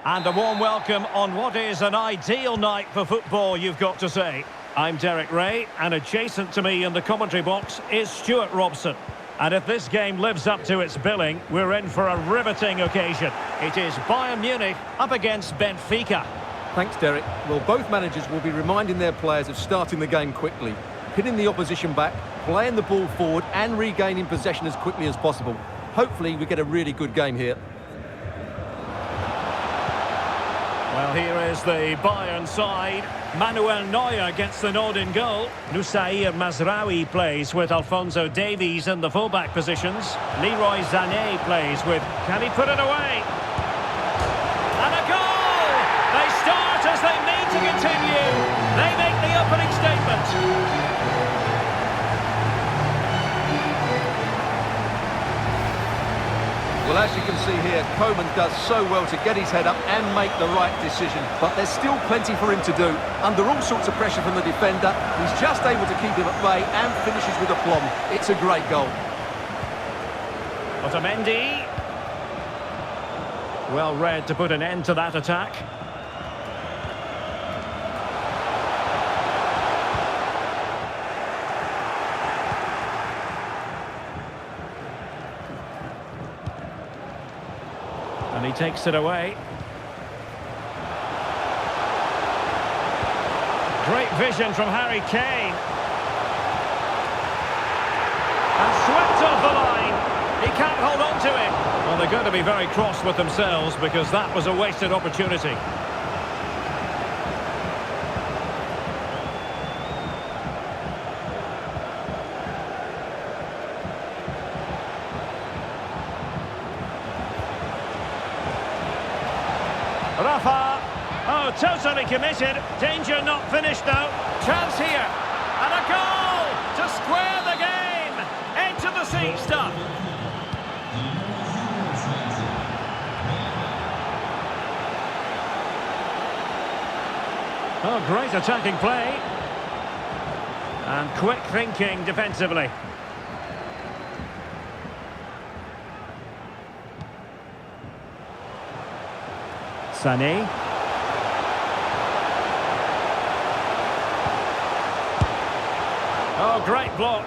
And a warm welcome on what is an ideal night for football, you've got to say. I'm Derek Ray, and adjacent to me in the commentary box is Stuart Robson. And if this game lives up to its billing, we're in for a riveting occasion. It is Bayern Munich up against Benfica. Thanks, Derek. Well, both managers will be reminding their players of starting the game quickly, hitting the opposition back, playing the ball forward and regaining possession as quickly as possible. Hopefully we get a really good game here. Well, here is the Bayern side. Manuel Neuer gets the nod in goal. Noussair Mazraoui plays with Alphonso Davies in the fullback positions. Leroy Sané plays with... Can he put it away? And a goal! They start as they mean to continue. They make the opening statement. Well, as you can see here, Coman does so well to get his head up and make the right decision. But there's still plenty for him to do. Under all sorts of pressure from the defender, he's just able to keep him at bay and finishes with aplomb. It's a great goal. Otamendi. Well read to put an end to that attack. And he takes it away. Great vision from Harry Kane. And swept off the line. He can't hold on to it. Well, they're going to be very cross with themselves because that was a wasted opportunity. Rafa, oh, totally committed. Danger not finished though. Chance here. And a goal to square the game. Into the seat stuff. Oh, great attacking play. And quick thinking defensively. Sané. Oh, great block.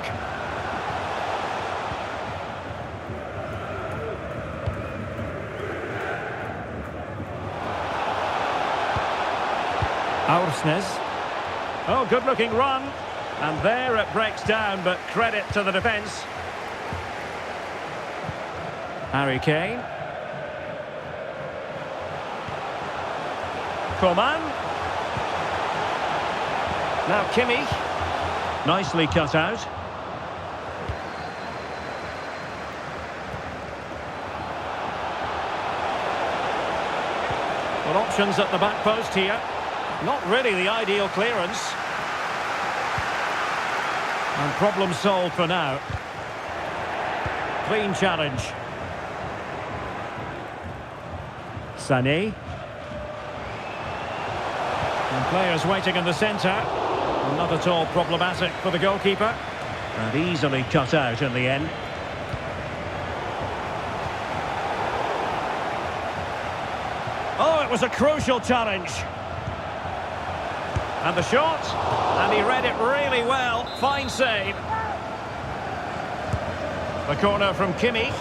Aursnes. Oh, good-looking run. And there it breaks down, but credit to the defence. Harry Kane. Coman. Now Kimmich. Nicely cut out. Well, options at the back post here. Not really the ideal clearance. And problem solved for now. Clean challenge. Sané. And players waiting in the centre. Not at all problematic for the goalkeeper. And easily cut out in the end. Oh, it was a crucial challenge. And the shot. And he read it really well. Fine save. The corner from Kimmich.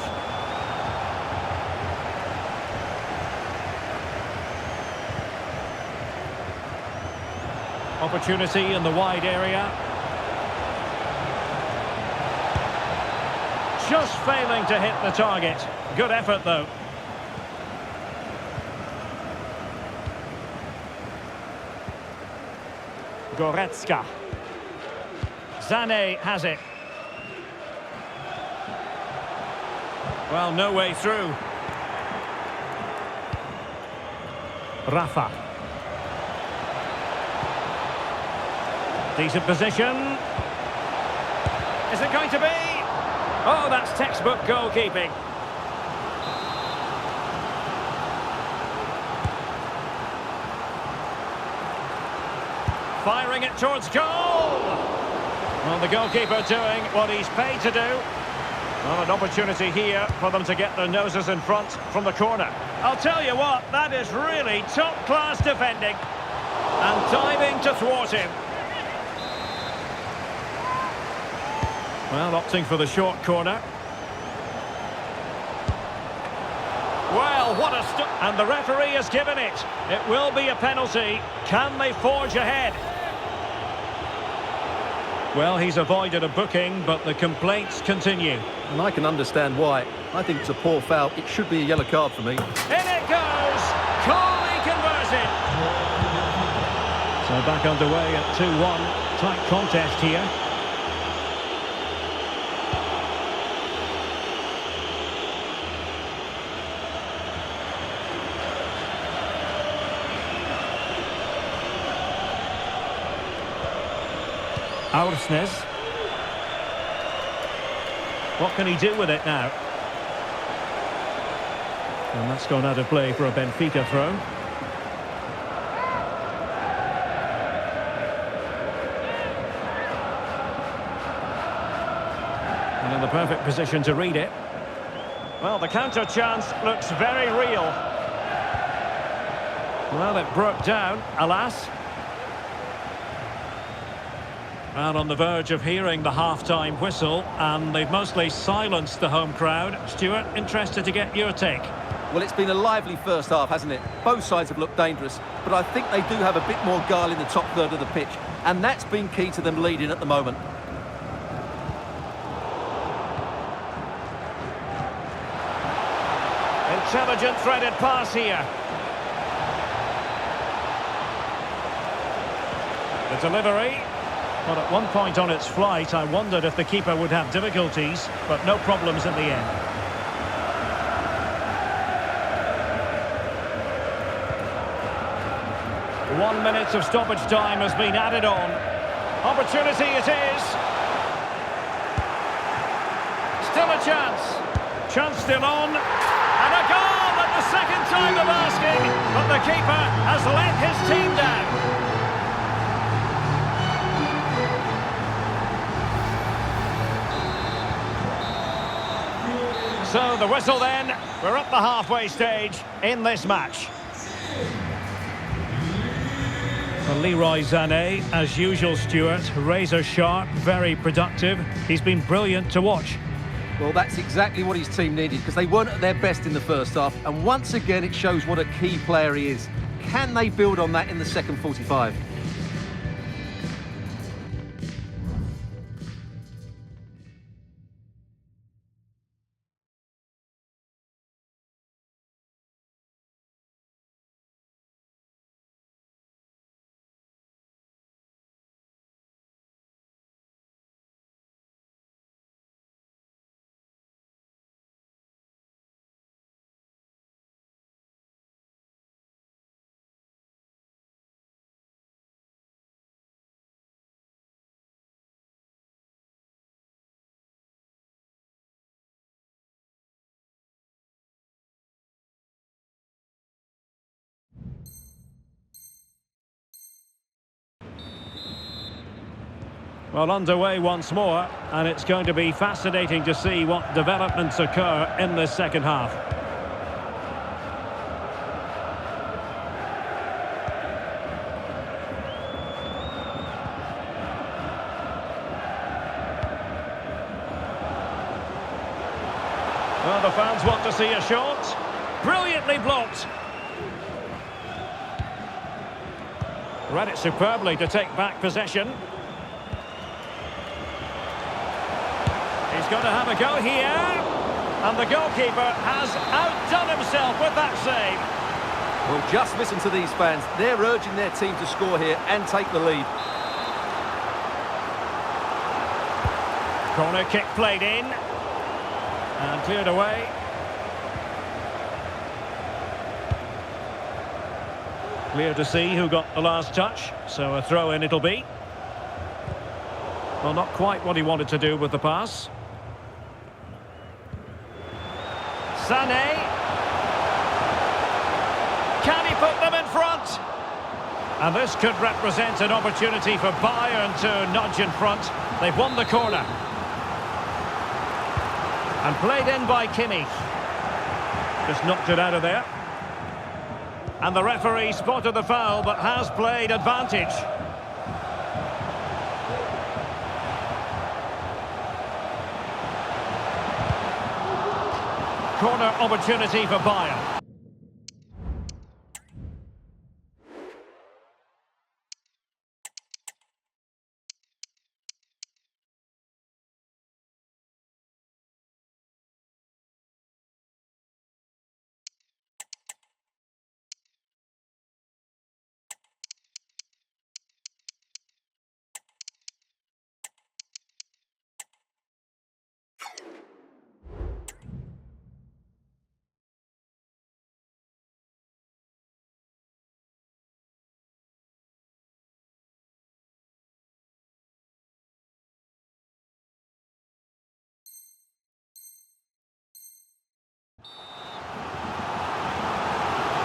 Opportunity in the wide area. Just failing to hit the target. Good effort, though. Goretzka. Sané has it. Well, no way through. Rafa. Decent position. Is it going to be? Oh, that's textbook goalkeeping. Firing it towards goal. Well, the goalkeeper doing what he's paid to do. Well, an opportunity here for them to get their noses in front from the corner. I'll tell you what, that is really top-class defending. And diving to thwart him. Well, opting for the short corner. Well, what a and the referee has given it. It will be a penalty. Can they forge ahead? Well, he's avoided a booking, but the complaints continue. And I can understand why. I think it's a poor foul. It should be a yellow card for me. In it goes! Coolly converted! So back underway at 2-1. Tight contest here. Aursnes. What can he do with it now? And that's gone out of play for a Benfica throw. And in the perfect position to read it. Well, the counter chance looks very real. Well, it broke down, alas. And on the verge of hearing the half-time whistle, and they've mostly silenced the home crowd. Stuart, interested to get your take. Well, it's been a lively first half, hasn't it? Both sides have looked dangerous, but I think they do have a bit more guile in the top third of the pitch, and that's been key to them leading at the moment. Intelligent threaded pass here. The delivery. Well, at one point on its flight, I wondered if the keeper would have difficulties, but no problems in the end. One minute of stoppage time has been added on. Opportunity it is. Still a chance. Chance still on. And a goal at the second time of asking, but the keeper has let his team down. So the whistle then, we're at the halfway stage in this match. Well, Leroy Sané, as usual, Stuart, razor sharp, very productive. He's been brilliant to watch. Well, that's exactly what his team needed, because they weren't at their best in the first half, and once again it shows what a key player he is. Can they build on that in the second 45? Well, underway once more, and it's going to be fascinating to see what developments occur in this second half. Well, the fans want to see a shot. Brilliantly blocked. Read it superbly to take back possession. He's going to have a go here. And the goalkeeper has outdone himself with that save. Well, just listen to these fans. They're urging their team to score here and take the lead. Corner kick played in. And cleared away. Clear to see who got the last touch. So a throw-in it'll be. Well, not quite what he wanted to do with the pass. Sané. Can he put them in front? And this could represent an opportunity for Bayern to nudge in front. They've won the corner. And played in by Kimmich. Just knocked it out of there. And the referee spotted the foul, but has played advantage. Corner opportunity for Bayern.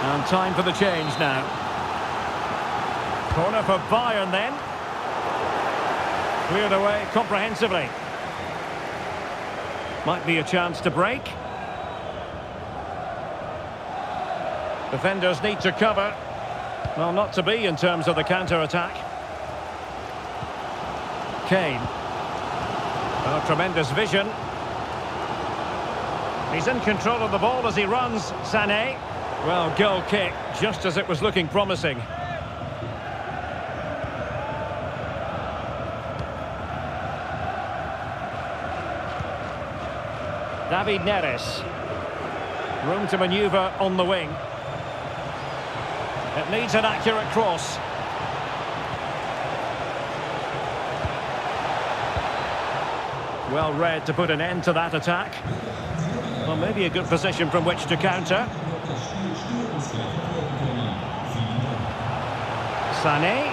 And time for the change now. Corner for Bayern then. Cleared away comprehensively. Might be a chance to break. Defenders need to cover. Well, not to be in terms of the counter-attack. Kane. Oh, tremendous vision. He's in control of the ball as he runs. Sané. Well, goal kick, just as it was looking promising. David Neres. Room to manoeuvre on the wing. It needs an accurate cross. Well read to put an end to that attack. Well, maybe a good position from which to counter. Sané.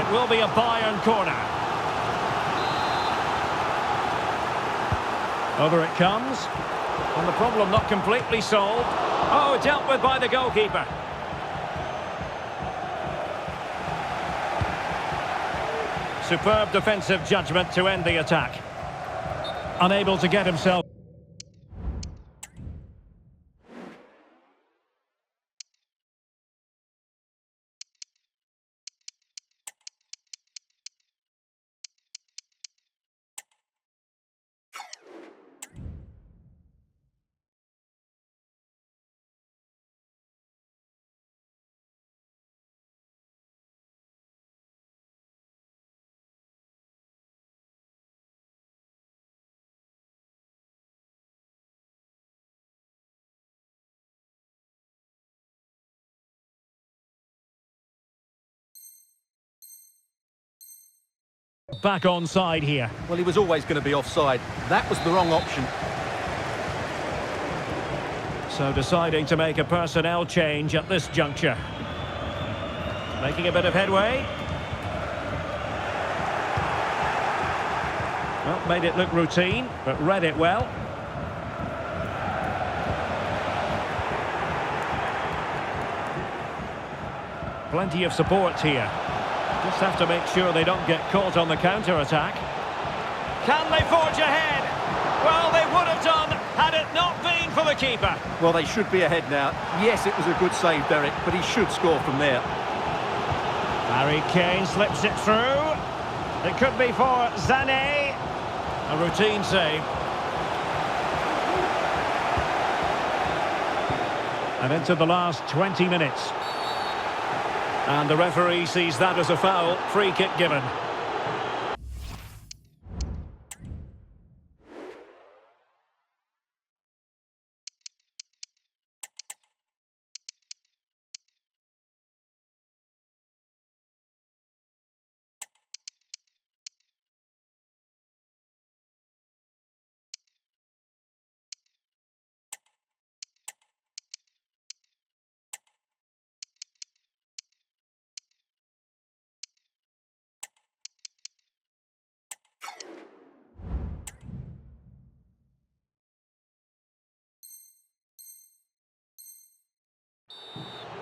It will be a Bayern corner. Over it comes. And the problem not completely solved. Oh, dealt with by the goalkeeper. Superb defensive judgment to end the attack. Unable to get himself. Back onside here. Well, he was always going to be offside. That was the wrong option. So deciding to make a personnel change at this juncture. Making a bit of headway. Well, made it look routine, but read it well. Plenty of support here. Just have to make sure they don't get caught on the counter-attack. Can they forge ahead? Well, they would have done had it not been for the keeper. Well, they should be ahead now. Yes, it was a good save, Derek, but he should score from there. Harry Kane slips it through. It could be for Sané. A routine save. And into the last 20 minutes. And the referee sees that as a foul. Free kick given.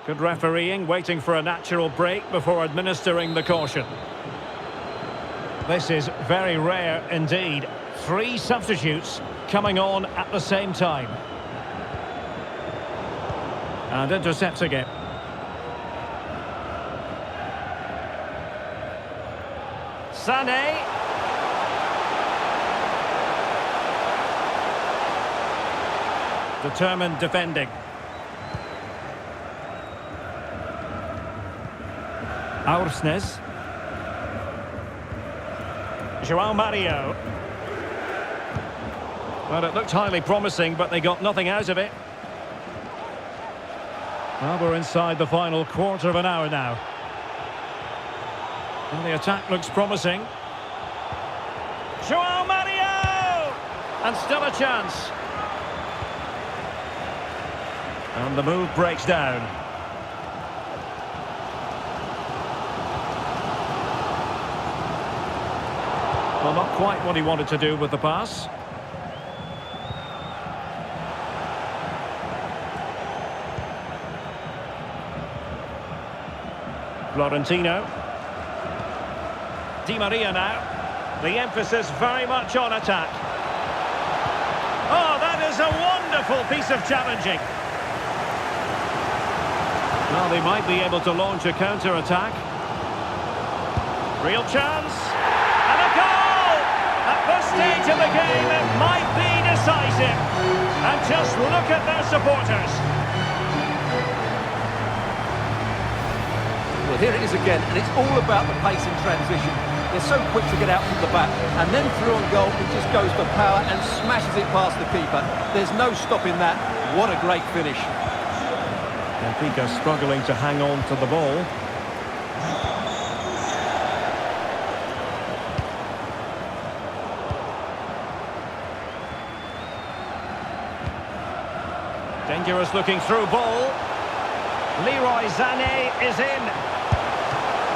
Good refereeing, waiting for a natural break before administering the caution. this is very rare indeed. 3 substitutes coming on at the same time. And intercepting it. Sané. Determined defending. Aursnes. João Mario. Well, it looked highly promising, but they got nothing out of it. Well, we're inside the final quarter of an hour now. And the attack looks promising. João Mario! And still a chance. And the move breaks down. Well, not quite what he wanted to do with the pass. Florentino. Di Maria now. The emphasis very much on attack. Oh, that is a wonderful piece of challenging. Well, they might be able to launch a counter-attack. Real chance. And a goal! At this stage of the game, it might be decisive. And just look at their supporters. Well, here it is again, and it's all about the pace in transition. They're so quick to get out from the back, and then through on goal, it just goes for power and smashes it past the keeper. There's no stopping that. What a great finish. Benfica struggling to hang on to the ball. Dangerous looking through ball. Leroy Sané is in.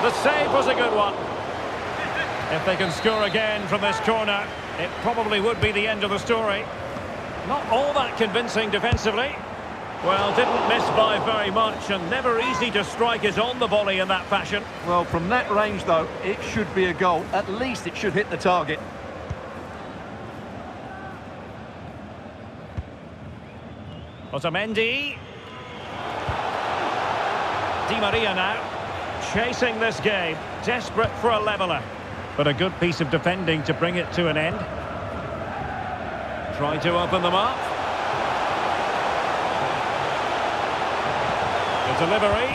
The save was a good one. If they can score again from this corner, it probably would be the end of the story. Not all that convincing defensively. Well, didn't miss by very much, and never easy to strike it on the volley in that fashion. Well, from that range, though, it should be a goal. At least it should hit the target. Otamendi. Di Maria now, chasing this game, desperate for a leveller. But a good piece of defending to bring it to an end. Trying to open them up. The delivery.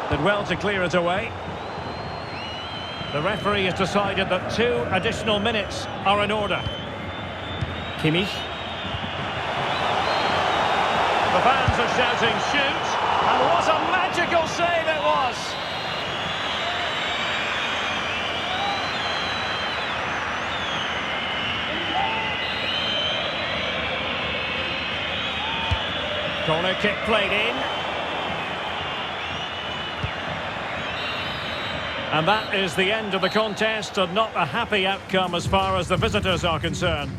Did well to clear it away. The referee has decided that 2 additional minutes are in order. Kimmich. The fans are shouting shoot. And what a magical save it was! Corner kick played in. And that is the end of the contest, and not a happy outcome as far as the visitors are concerned.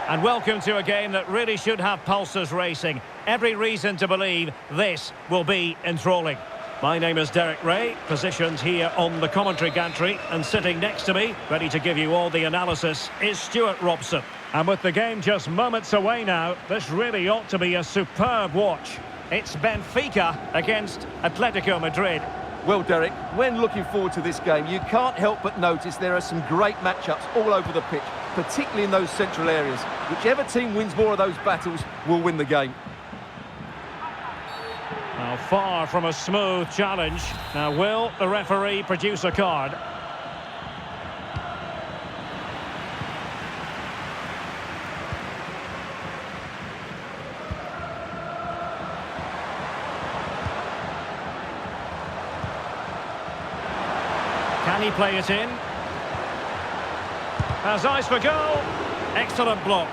And welcome to a game that really should have pulses racing. Every reason to believe this will be enthralling. My name is Derek Ray, positioned here on the commentary gantry, and sitting next to me, ready to give you all the analysis, is Stuart Robson. And with the game just moments away now, this really ought to be a superb watch. It's Benfica against Atletico Madrid. Well, Derek, when looking forward to this game, you can't help but notice there are some great matchups all over the pitch. particularly in those central areas. Whichever team wins more of those battles will win the game. Now, far from a smooth challenge. Now, will the referee produce a card? Can he play it in? Has eyes for goal. Excellent block.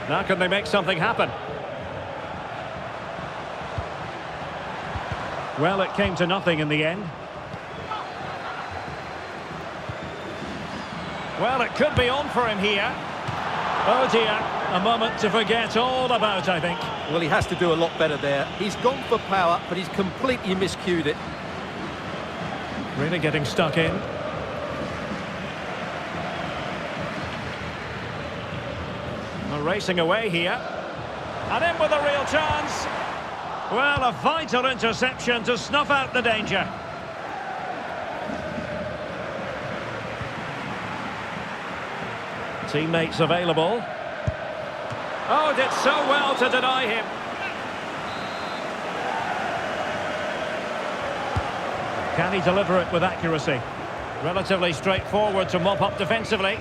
Now can they make something happen? Well, it came to nothing in the end. Well, it could be on for him here. Oh dear, a moment to forget all about, I think. Well, he has to do a lot better there. He's gone for power, but he's completely miscued it. Really getting stuck in. They're racing away here. And in with a real chance. Well, a vital interception to snuff out the danger. Teammates available. Oh, did so well to deny him. Can he deliver it with accuracy? Relatively straightforward to mop up defensively.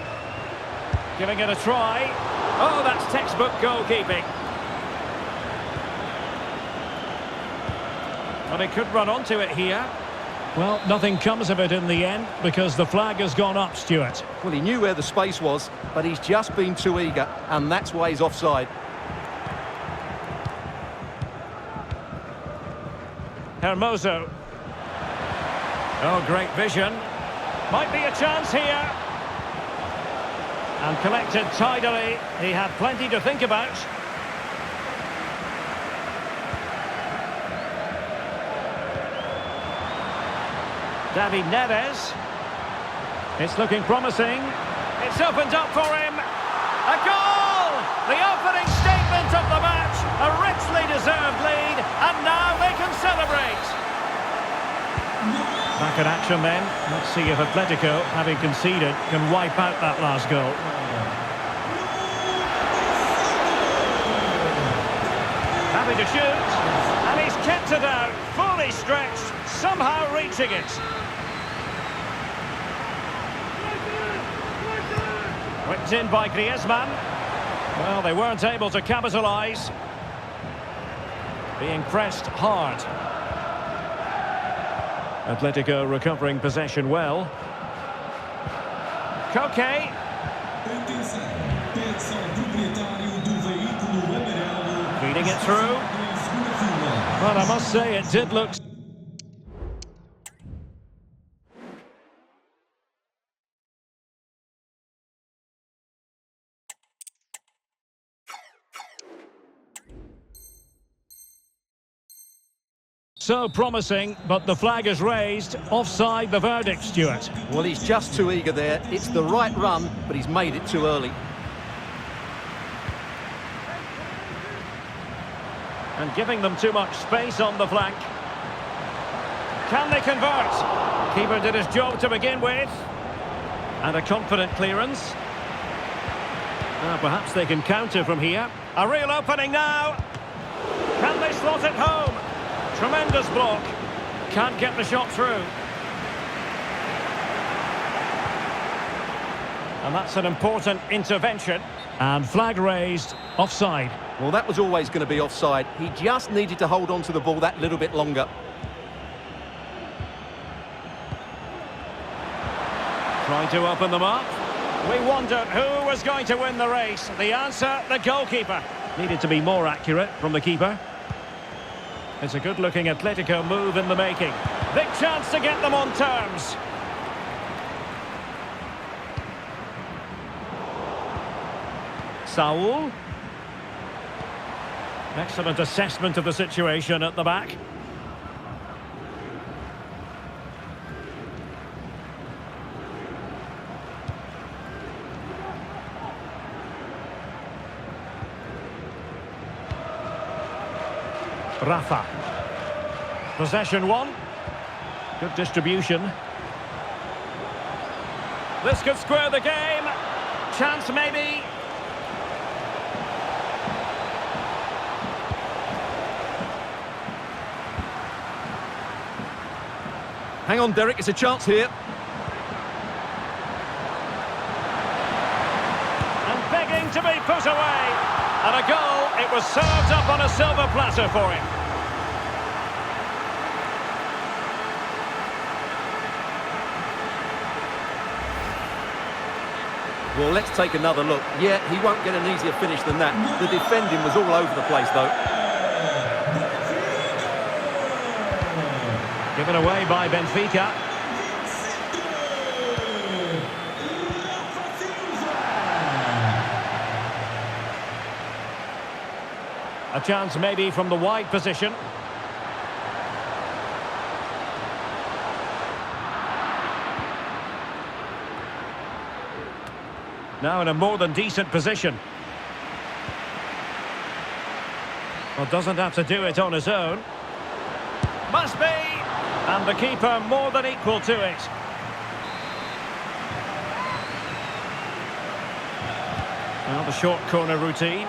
Giving it a try. Oh, that's textbook goalkeeping. But he could run onto it here. Well, nothing comes of it in the end because the flag has gone up, Stuart. Well, he knew where the space was, but he's just been too eager, and that's why he's offside. Hermoso. Oh, great vision. Might be a chance here. And collected tidily. He had plenty to think about. David Neres. It's looking promising. It's opened up for him. A goal! The opening statement of the match. A richly deserved lead. And now they can celebrate. Back in action then. Let's see if Atletico, having conceded, can wipe out that last goal. Happy to shoot. And he's kept it out. Fully stretched. Somehow reaching it. Whipped in by Griezmann. Well, they weren't able to capitalise. Being pressed hard. Atletico recovering possession well. Koke. Feeding it through. Well, I must say it did look... So promising, but the flag is raised. Offside the verdict, Stuart. Well, he's just too eager there. It's the right run, but he's made it too early. And giving them too much space on the flank. Can they convert? Keeper did his job to begin with. And a confident clearance. Perhaps they can counter from here. A real opening now. Can they slot it home? Tremendous block. Can't get the shot through. And that's an important intervention. And flag raised, offside. Well, that was always going to be offside. He just needed to hold on to the ball that little bit longer. Trying to open them up. We wondered who was going to win the race. The answer, the goalkeeper. Needed to be more accurate from the keeper. It's a good-looking Atletico move in the making. Big chance to get them on terms. Saul. Excellent assessment of the situation at the back. Rafa. Possession one. Good distribution. This could square the game. Chance maybe. Hang on, Derek, it's a chance here. And begging to be put away. And a goal, it was served up on a silver platter for him. Well, let's take another look. Yeah, he won't get an easier finish than that. The defending was all over the place, though. Given away by Benfica. A chance maybe from the wide position. Now in a more than decent position. Well, doesn't have to do it on his own. Must be! And the keeper more than equal to it. Well, the short corner routine.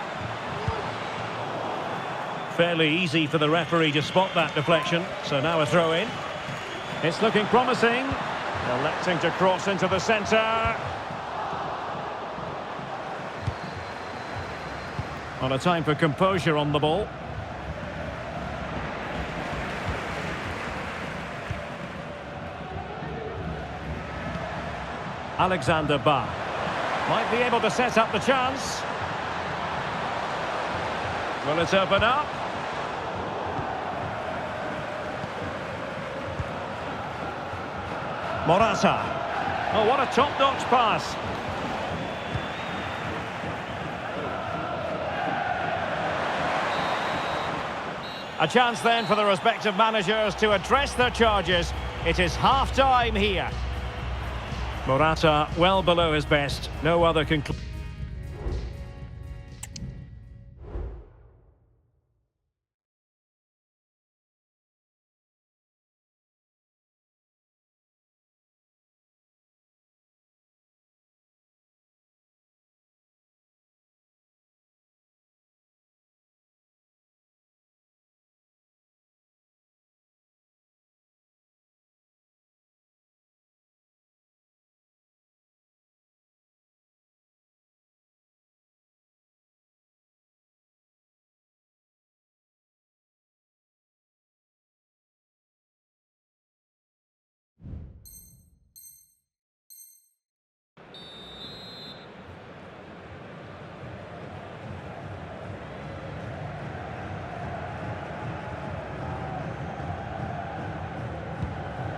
Fairly easy for the referee to spot that deflection. So now a throw in. It's looking promising. Electing to cross into the centre. On a time for composure on the ball. Alexander Ba might be able to set up the chance. Will it open up? Morata. Oh, what a top-notch pass. A chance then for the respective managers to address their charges. It is half-time here. Morata well below his best. No other conclusion.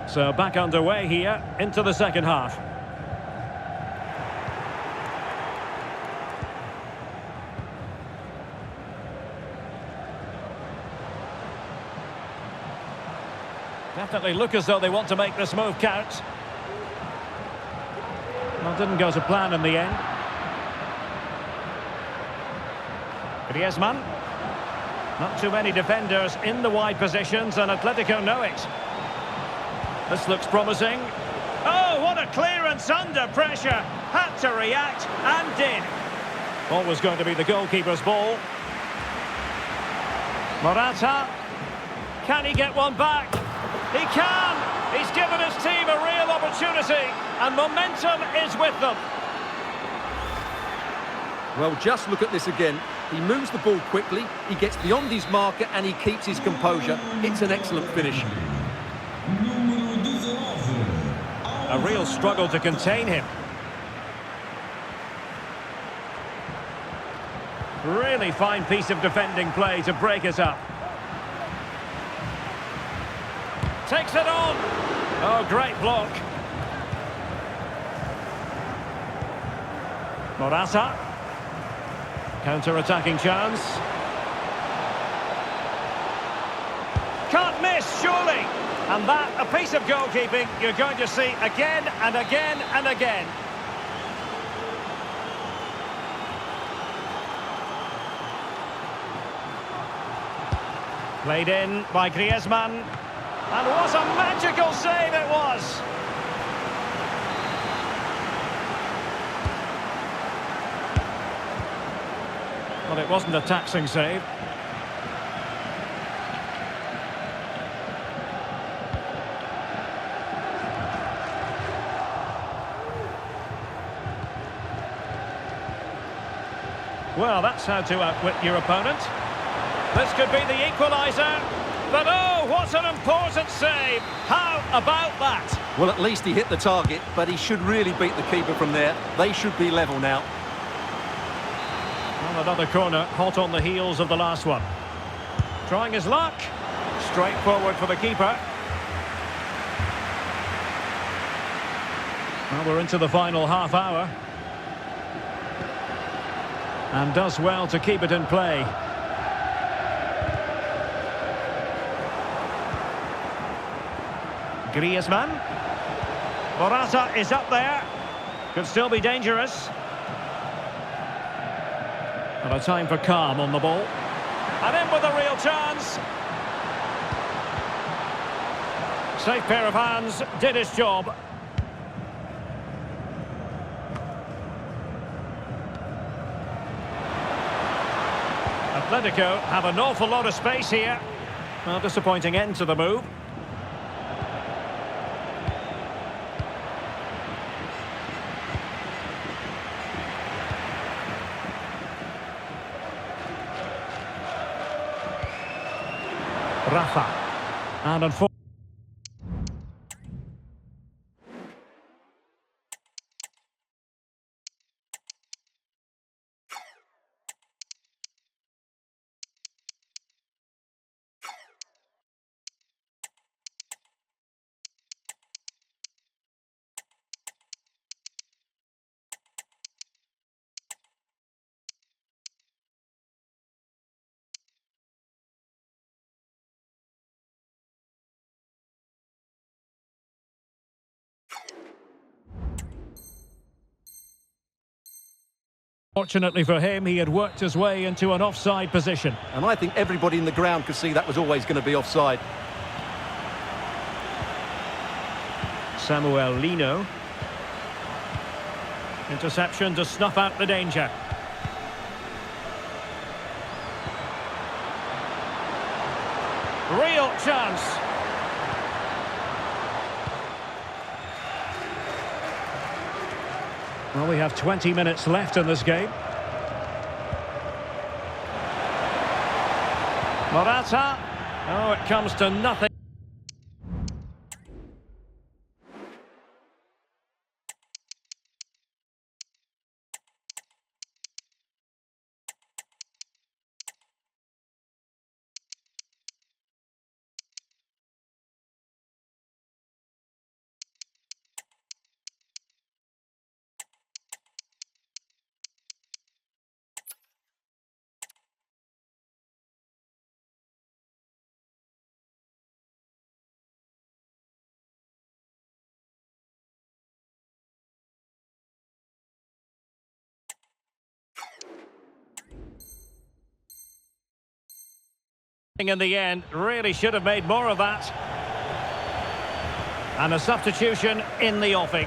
So back underway here into the second half. Definitely look as though they want to make this move count. Well, didn't go to plan in the end. Griezmann. Not too many defenders in the wide positions, and Atletico know it. This looks promising. Oh, what a clearance under pressure. Had to react and did. Always going to be the goalkeeper's ball. Morata. Can he get one back? He can. He's given his team a real opportunity, and momentum is with them. Well, just look at this again. He moves the ball quickly, he gets beyond his marker, and he keeps his composure. It's an excellent finish. A real struggle to contain him. Really fine piece of defending play to break it up. Takes it on. Oh, great block. Morata. Counter-attacking chance. Can't miss, surely. And that, a piece of goalkeeping you're going to see again and again and again. Played in by Griezmann. And what a magical save it was! Well, it wasn't a taxing save. Well, that's how to outwit your opponent. This could be the equaliser. But oh, what an important save! How about that? Well, at least he hit the target, but he should really beat the keeper from there. They should be level now. Well, another corner, hot on the heels of the last one. Trying his luck. Straight forward for the keeper. Well, we're into the final half hour. And does well to keep it in play. Griezmann. Morata is up there. Could still be dangerous. And a time for calm on the ball. And in with a real chance. Safe pair of hands, did his job. Atletico have an awful lot of space here. Well, disappointing end to the move. Rafa. And unfortunately... Fortunately for him, he had worked his way into an offside position. And I think everybody in the ground could see that was always going to be offside. Samuel Lino. Interception to snuff out the danger. Real chance. Well, we have 20 minutes left in this game. Morata. Oh, it comes to nothing. In the end, really should have made more of that. And a substitution in the offing.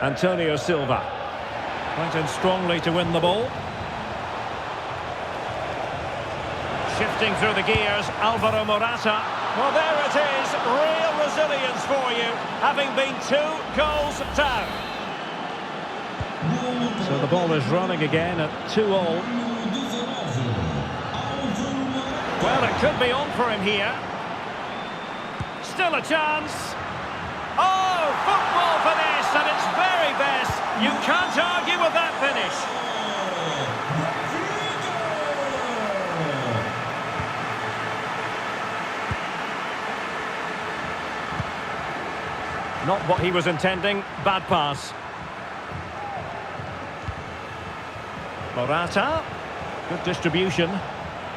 Antonio Silva. Went in strongly to win the ball. Shifting through the gears, Alvaro Morata. Well, there it is, real resilience for you, having been 2 goals down. So the ball is running again at 2-2. Well, it could be on for him here. Still a chance. Oh, football finish at its very best. You can't argue with that finish. Not what he was intending. Bad pass. Morata. Good distribution.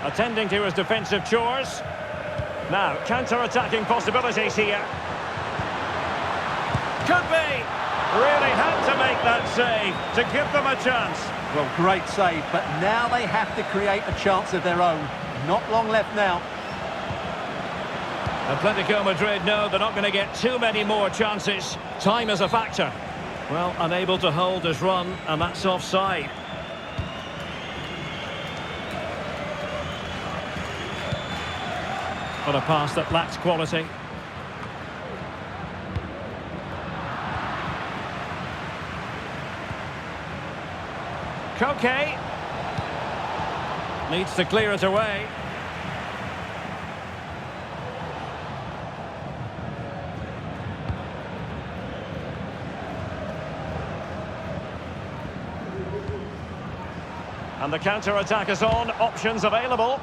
Attending to his defensive chores. Now, counter-attacking possibilities here. Could be. Really had to that save to give them a chance. Well, great save, but now they have to create a chance of their own. Not long left now. Atletico Madrid know they're not going to get too many more chances. Time is a factor. Well, unable to hold his run, and that's offside. But a pass that lacks quality. Koke needs to clear it away. And the counter-attack is on, options available.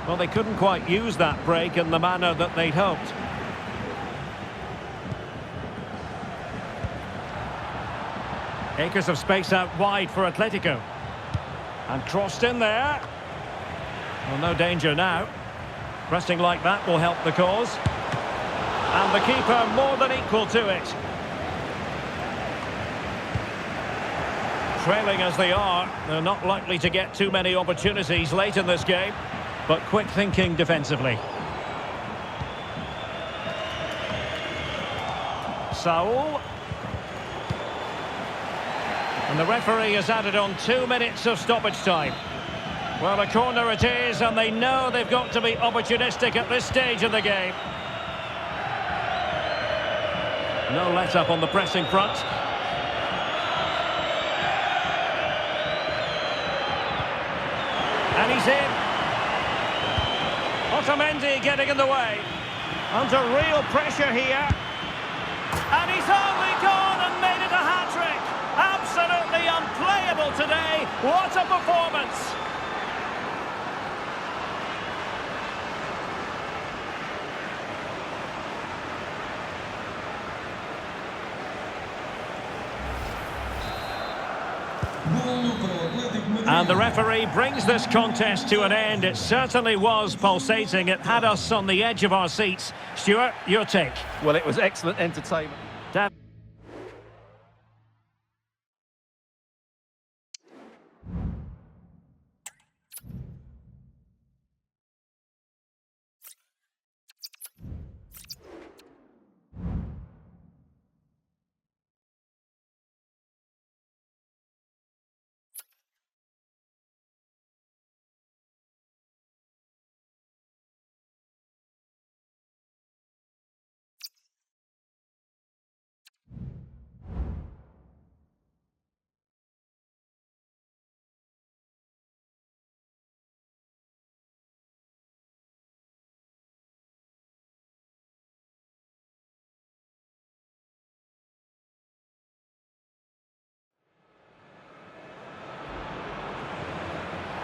Well, they couldn't quite use that break in the manner that they'd hoped. Acres of space out wide for Atletico. And crossed in there. Well, no danger now. Pressing like that will help the cause. And the keeper more than equal to it. Trailing as they are, they're not likely to get too many opportunities late in this game. But quick thinking defensively. Saul. And the referee has added on 2 minutes of stoppage time. Well, a corner it is, and they know they've got to be opportunistic at this stage of the game. No let-up on the pressing front. And he's in. Otamendi getting in the way. Under real pressure here. And he's only gone and made it a hat-trick. Absolutely unplayable today. What a performance. And the referee brings this contest to an end. It certainly was pulsating. It had us on the edge of our seats. Stuart, your take? Well, it was excellent entertainment.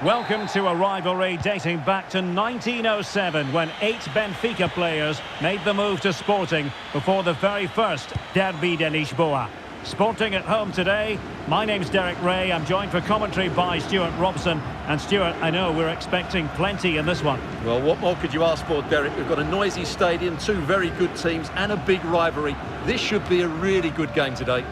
Welcome to a rivalry dating back to 1907 when 8 Benfica players made the move to Sporting before the very first Derby de Lisboa. Sporting at home today. My name's Derek Ray. I'm joined for commentary by Stuart Robson. And Stuart, I know we're expecting plenty in this one. Well, what more could you ask for, Derek? We've got a noisy stadium, 2 very good teams and a big rivalry. This should be a really good game today.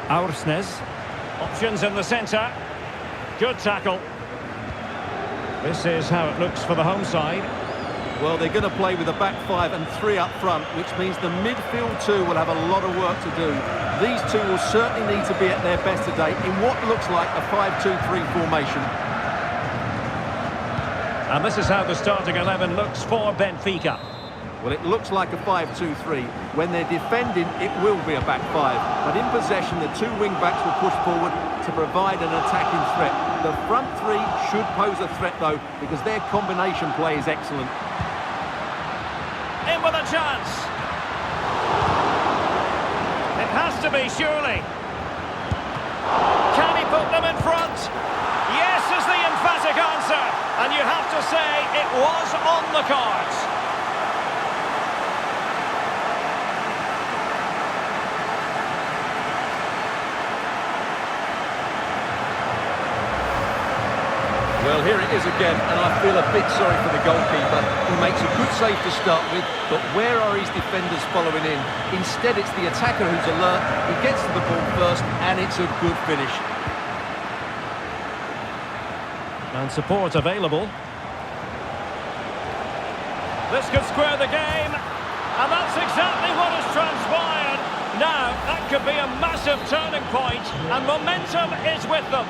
Aursnes. Options in the centre. Good tackle. This is how it looks for the home side. Well, they're going to play with a back 5 and 3 up front, which means the midfield 2 will have a lot of work to do. These 2 will certainly need to be at their best today in what looks like a 5-2-3 formation. And this is how the starting 11 looks for Benfica. Well, it looks like a 5-2-3. When they're defending, it will be a back 5. But in possession, the 2 wing-backs will push forward to provide an attacking threat. The front 3 should pose a threat, though, because their combination play is excellent. In with a chance. It has to be, surely. Can he put them in front? Yes is the emphatic answer. And you have to say it was on the cards. Well, Here it is again, and I feel a bit sorry for the goalkeeper. He makes a good save to start with, but where are his defenders following in? Instead, it's the attacker who's alert. He gets to the ball first, and it's a good finish. And support available. This could square the game, and that's exactly what has transpired. Now, that could be a massive turning point, and momentum is with them.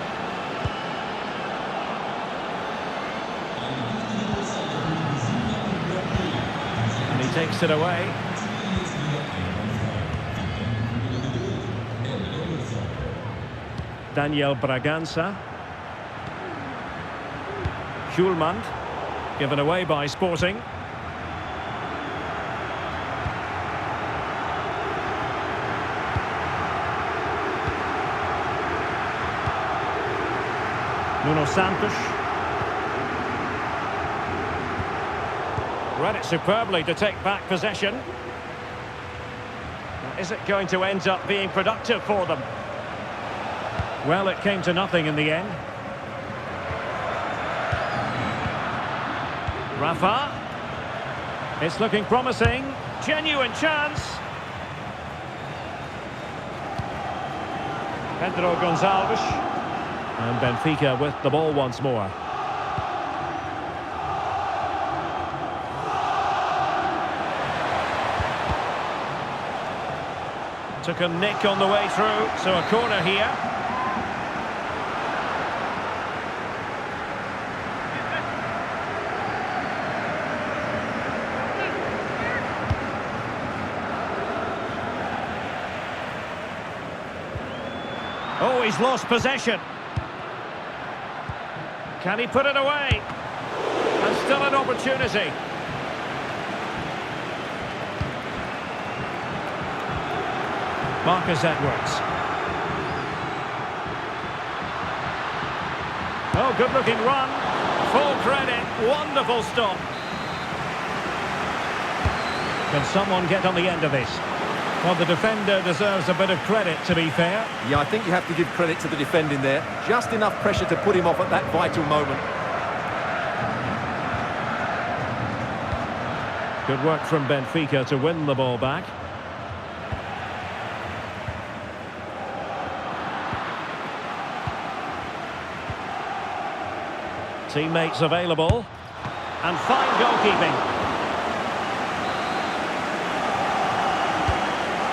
And he takes it away. Daniel Bragança. Hjulmand, given away by Sporting. Nuno Santos. Read it superbly to take back possession. Is it going to end up being productive for them? Well, it came to nothing in the end. Rafa. It's looking promising. Genuine chance. Pedro Gonçalves. And Benfica with the ball once more. Took a nick on the way through, so a corner here. Oh, he's lost possession. Can he put it away? And still an opportunity. Marcus Edwards. Oh, good-looking run. Full credit. Wonderful stop. Can someone get on the end of this? Well, the defender deserves a bit of credit, to be fair. Yeah, I think you have to give credit to the defending there. Just enough pressure to put him off at that vital moment. Good work from Benfica to win the ball back. Teammates available. And fine goalkeeping.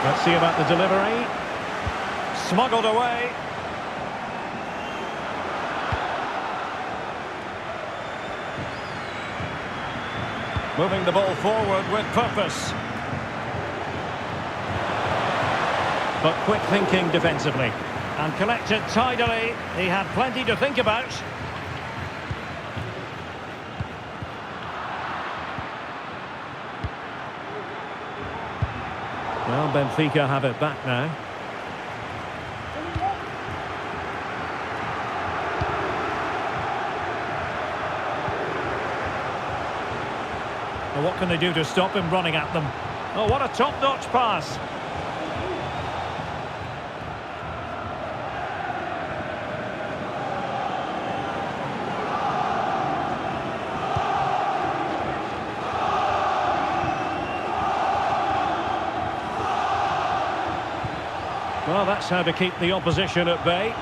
Let's see about the delivery. Smuggled away. Moving the ball forward with purpose. But quick thinking defensively. And collected tidily. He had plenty to think about. Well, Benfica have it back now. Well, what can they do to stop him running at them? Oh, what a top-notch pass. Well, that's how to keep the opposition at bay.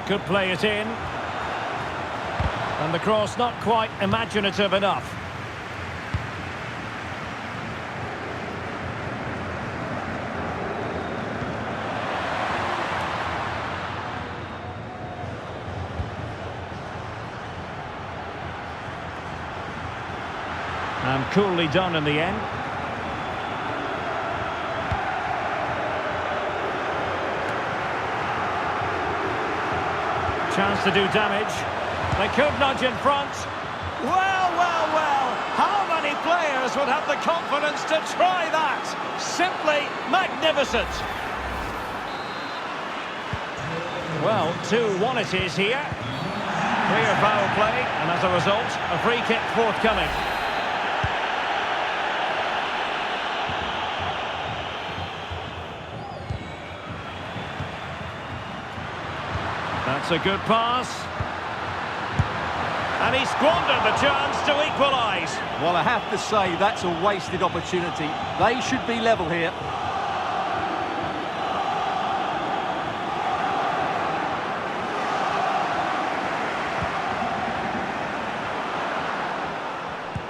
Could play it in. And the cross not quite imaginative enough. And coolly done in the end. Chance to do damage. They could nudge in front. Well, well, well. How many players would have the confidence to try that? Simply magnificent. Well, 2-1 it is here. Clear foul play, and as a result, a free kick forthcoming. That's That's a good pass. And he squandered the chance to equalise. Well, I have to say, that's a wasted opportunity. They should be level here.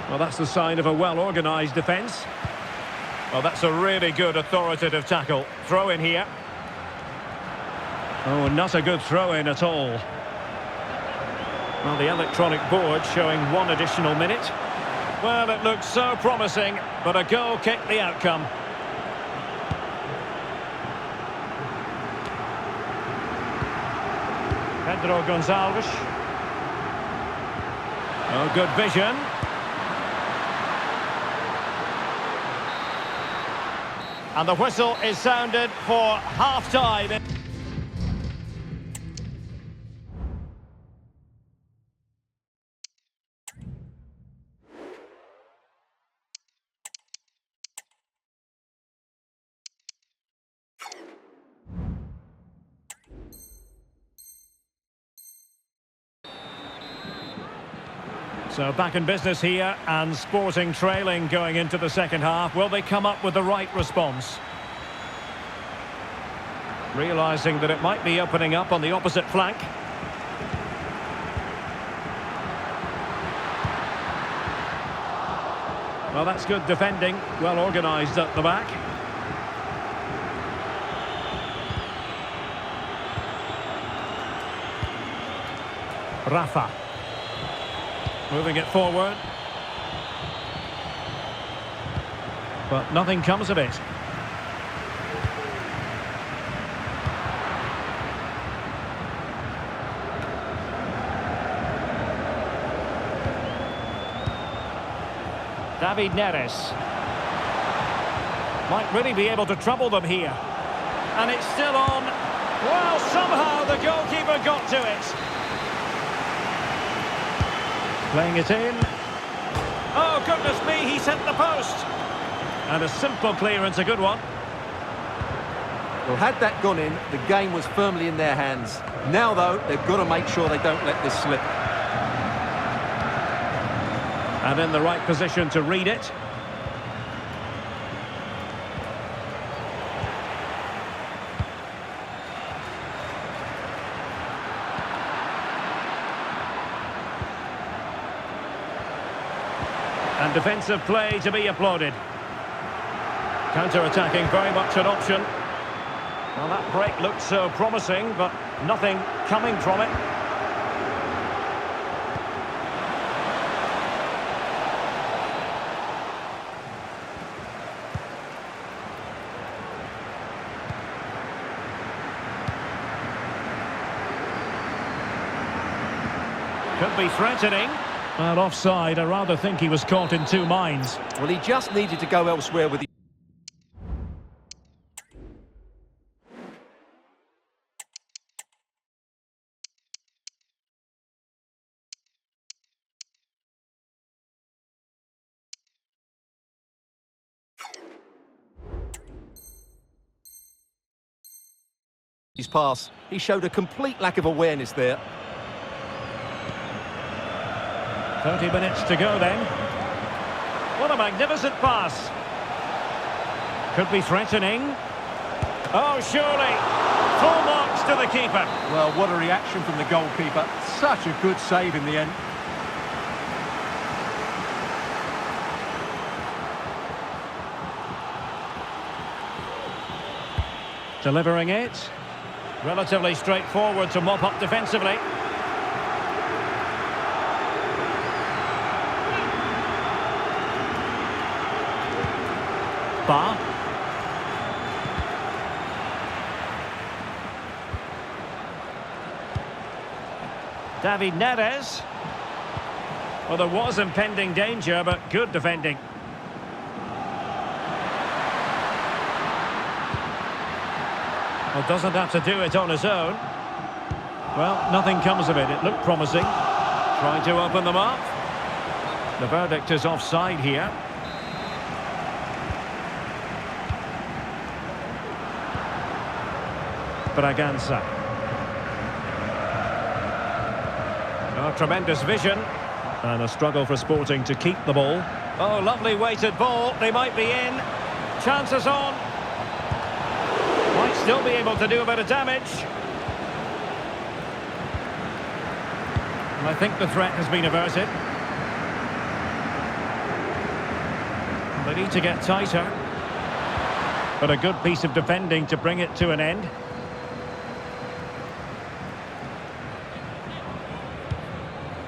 Well, that's the sign of a well-organised defence. Well, that's a really good authoritative tackle. Throw in here. Oh, not a good throw-in at all. Well, the electronic board showing 1 additional minute. Well, it looks so promising, but a goal kicked the outcome. Pedro Gonçalves. Oh, good vision. And the whistle is sounded for half-time. So back in business here, and Sporting trailing going into the second half. Will they come up with the right response? Realising that it might be opening up on the opposite flank. Well, that's good defending, well organised at the back. Rafa. Moving it forward. But nothing comes of it. David Neres. Might really be able to trouble them here. And it's still on. Well, somehow the goalkeeper got to it. Playing it in. Oh, goodness me, he sent the post. And a simple clearance, a good one. Well, had that gone in, the game was firmly in their hands. Now, though, they've got to make sure they don't let this slip. And in the right position to read it. And defensive play to be applauded. Counter-attacking, very much an option. Well, that break looked so promising, but nothing coming from it. Could be threatening. Well, offside. I rather think he was caught in two minds. Well, he just needed to go elsewhere with his pass. He showed a complete lack of awareness there. 30 minutes to go then. What a magnificent pass. Could be threatening. Oh, surely. Full marks to the keeper. Well, what a reaction from the goalkeeper. Such a good save in the end. Delivering it. Relatively straightforward to mop up defensively. Ba. David Neres. Well, there was impending danger, but good defending. Well, doesn't have to do it on his own. Well, nothing comes of it. It looked promising. Trying to open them up. The verdict is offside here. Braganza. Oh, tremendous vision. And a struggle for Sporting to keep the ball. Oh, lovely weighted ball. They might be in. Chances on. Might still be able to do a bit of damage. And I think the threat has been averted. They need to get tighter. But a good piece of defending to bring it to an end.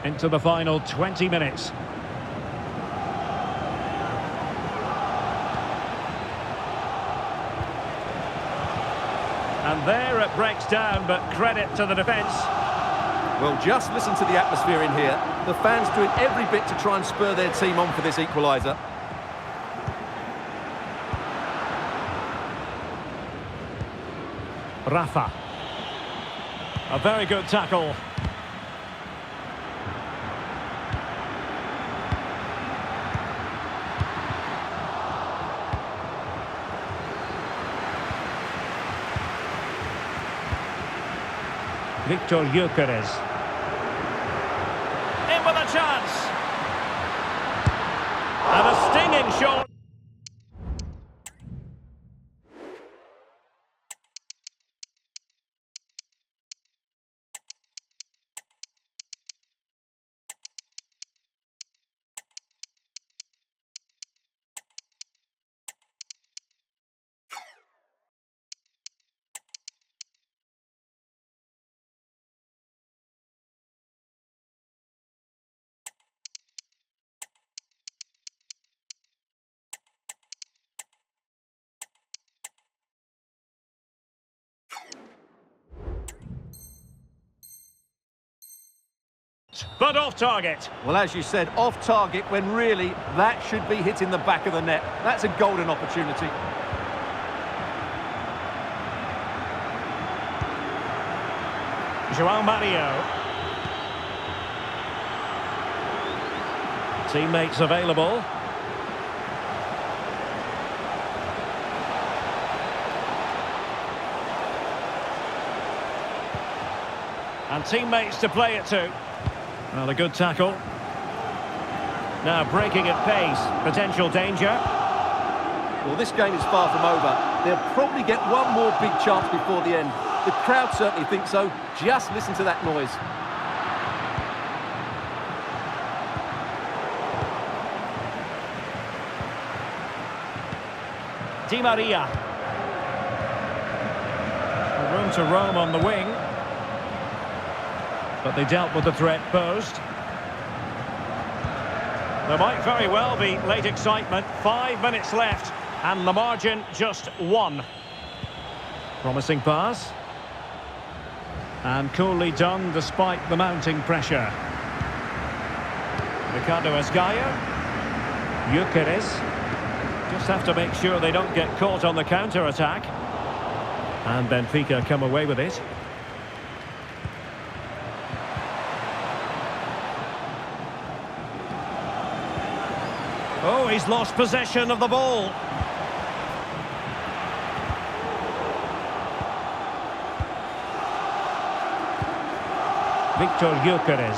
Into the final 20 minutes. And there it breaks down, but credit to the defence. Well, just listen to the atmosphere in here. The fans doing every bit to try and spur their team on for this equaliser. Rafa. A very good tackle. Victor Gyökeres. In with a chance. And a stinging shot. But off target. Well, as you said, off target when really that should be hitting the back of the net. That's a golden opportunity. João Mario. Teammates available. And teammates to play it to. Well, a good tackle. Now breaking at pace. Potential danger. Well, this game is far from over. They'll probably get one more big chance before the end. The crowd certainly think so. Just listen to that noise. Di Maria. Room to roam on the wing. But they dealt with the threat posed. There might very well be late excitement. 5 minutes left. And the margin just 1. Promising pass. And coolly done despite the mounting pressure. Ricardo Esgaio. Gyökeres. Just have to make sure they don't get caught on the counter-attack. And Benfica come away with it. Oh, he's lost possession of the ball. Victor Gyökeres.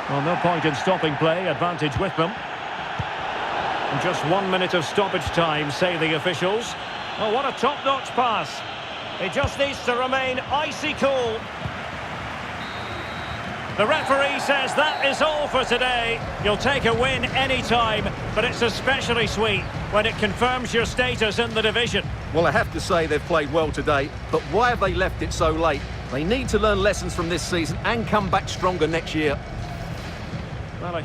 Well, no point in stopping play, advantage with them. And just 1 minute of stoppage time, say the officials. Oh, what a top-notch pass. He just needs to remain icy cool. The referee says that is all for today. You'll take a win any time, but it's especially sweet when it confirms your status in the division. Well, I have to say they've played well today, but why have they left it so late? They need to learn lessons from this season and come back stronger next year. Well,